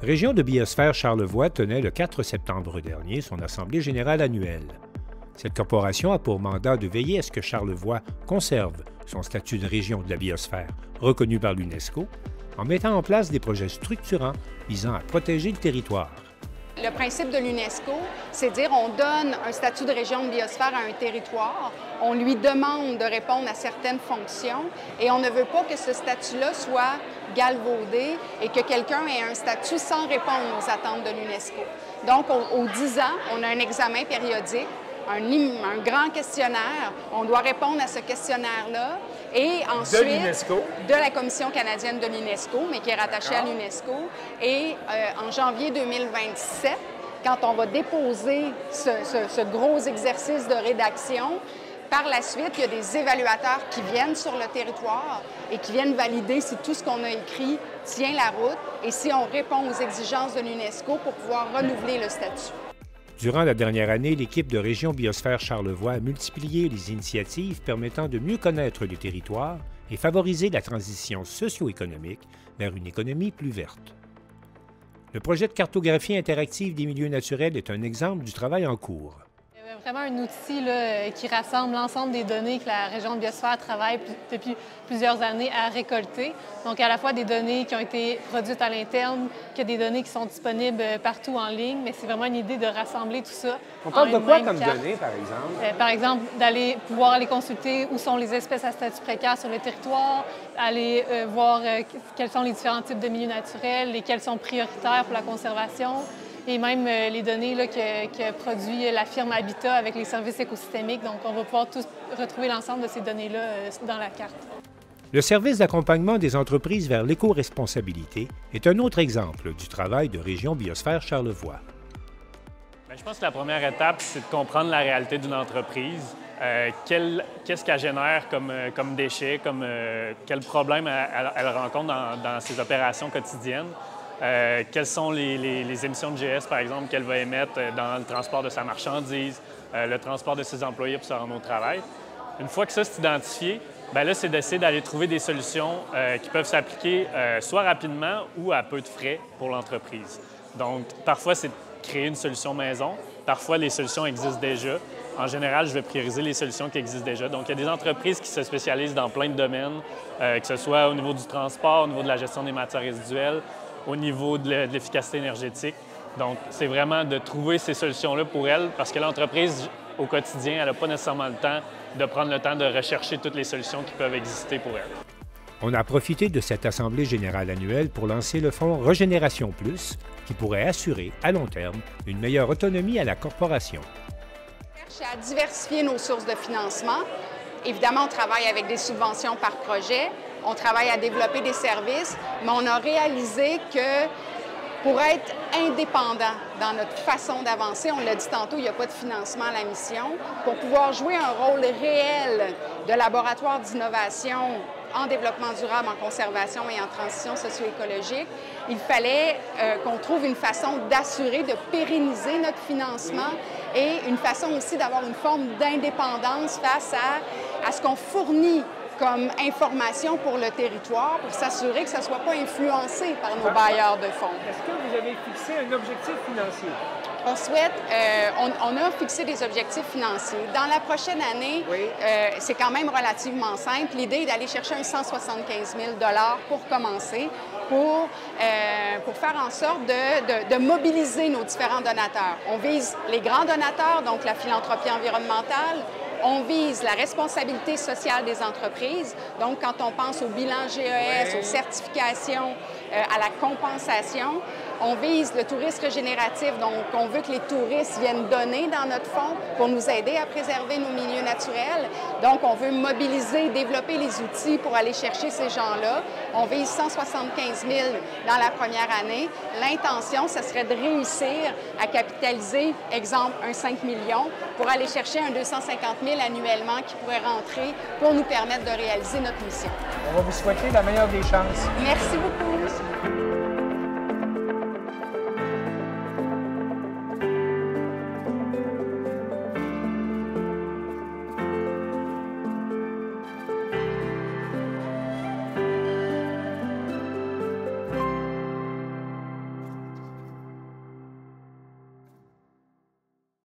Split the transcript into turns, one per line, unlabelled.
Région de biosphère Charlevoix tenait le 4 septembre dernier son assemblée générale annuelle. Cette corporation a pour mandat de veiller à ce que Charlevoix conserve son statut de région de la biosphère reconnu par l'UNESCO en mettant en place des projets structurants visant à protéger le territoire.
Le principe de l'UNESCO, c'est de dire on donne un statut de région de biosphère à un territoire, on lui demande de répondre à certaines fonctions et on ne veut pas que ce statut-là soit galvaudé et que quelqu'un ait un statut sans répondre aux attentes de l'UNESCO. Donc, aux 10 ans, on a un examen périodique, un grand questionnaire. On doit répondre à ce questionnaire-là. Et ensuite, de la Commission canadienne de l'UNESCO, mais qui est rattachée à l'UNESCO. Et en janvier 2027, quand on va déposer ce gros exercice de rédaction, par la suite, il y a des évaluateurs qui viennent sur le territoire et qui viennent valider si tout ce qu'on a écrit tient la route et si on répond aux exigences de l'UNESCO pour pouvoir renouveler le statut.
Durant la dernière année, l'équipe de Région Biosphère Charlevoix a multiplié les initiatives permettant de mieux connaître le territoire et favoriser la transition socio-économique vers une économie plus verte. Le projet de cartographie interactive des milieux naturels est un exemple du travail en cours.
Vraiment un outil là, qui rassemble l'ensemble des données que la région de biosphère travaille depuis plusieurs années à récolter. Donc, à la fois des données qui ont été produites à l'interne, que des données qui sont disponibles partout en ligne, mais c'est vraiment une idée de rassembler tout ça.
On parle de quoi comme données, par exemple?
Par exemple, pouvoir aller consulter où sont les espèces à statut précaire sur le territoire, aller voir quels sont les différents types de milieux naturels, lesquels sont prioritaires pour la conservation. Et même les données là, que produit la firme Habitat avec les services écosystémiques. Donc, on va pouvoir tous retrouver l'ensemble de ces données-là dans la carte.
Le service d'accompagnement des entreprises vers l'éco-responsabilité est un autre exemple du travail de Région Biosphère Charlevoix.
Bien, je pense que la première étape, c'est de comprendre la réalité d'une entreprise. Qu'est-ce qu'elle génère comme déchets, quels problèmes elle rencontre dans ses opérations quotidiennes. Quelles sont les émissions de GS, par exemple, qu'elle va émettre dans le transport de sa marchandise, le transport de ses employés pour se rendre au travail. Une fois que ça c'est identifié, bien là, c'est d'essayer d'aller trouver des solutions qui peuvent s'appliquer soit rapidement ou à peu de frais pour l'entreprise. Donc, parfois, c'est de créer une solution maison. Parfois, les solutions existent déjà. En général, je vais prioriser les solutions qui existent déjà. Donc, il y a des entreprises qui se spécialisent dans plein de domaines, que ce soit au niveau du transport, au niveau de la gestion des matières résiduelles, au niveau de l'efficacité énergétique. Donc, c'est vraiment de trouver ces solutions-là pour elle, parce que l'entreprise, au quotidien, elle n'a pas nécessairement le temps de prendre le temps de rechercher toutes les solutions qui peuvent exister pour elle.
On a profité de cette Assemblée générale annuelle pour lancer le fonds Régénération Plus, qui pourrait assurer, à long terme, une meilleure autonomie à la corporation.
On cherche à diversifier nos sources de financement. Évidemment, on travaille avec des subventions par projet. On travaille à développer des services, mais on a réalisé que pour être indépendant dans notre façon d'avancer, on l'a dit tantôt, il n'y a pas de financement à la mission, pour pouvoir jouer un rôle réel de laboratoire d'innovation en développement durable, en conservation et en transition socio-écologique, il fallait qu'on trouve une façon d'assurer, de pérenniser notre financement et une façon aussi d'avoir une forme d'indépendance face à ce qu'on fournit comme information pour le territoire, pour s'assurer que ça ne soit pas influencé par nos bailleurs de fonds.
Est-ce que vous avez fixé un objectif financier?
On souhaite, on a fixé des objectifs financiers. Dans la prochaine année, oui. C'est quand même relativement simple. L'idée est d'aller chercher un 175 000 $ pour commencer, pour faire en sorte de mobiliser nos différents donateurs. On vise les grands donateurs, donc la philanthropie environnementale. On vise la responsabilité sociale des entreprises. Donc, quand on pense au bilan GES, aux certifications, à la compensation, on vise le tourisme régénératif. Donc, on veut que les touristes viennent donner dans notre fonds pour nous aider à préserver nos milieux naturels. Donc, on veut mobiliser, développer les outils pour aller chercher ces gens-là. On vise 175 000 dans la première année. L'intention, ce serait de réussir à capitaliser, exemple, un 5 millions pour aller chercher un 250 000 annuellement qui pourrait rentrer pour nous permettre de réaliser notre mission.
On va vous souhaiter la meilleure des chances.
Merci beaucoup. Merci.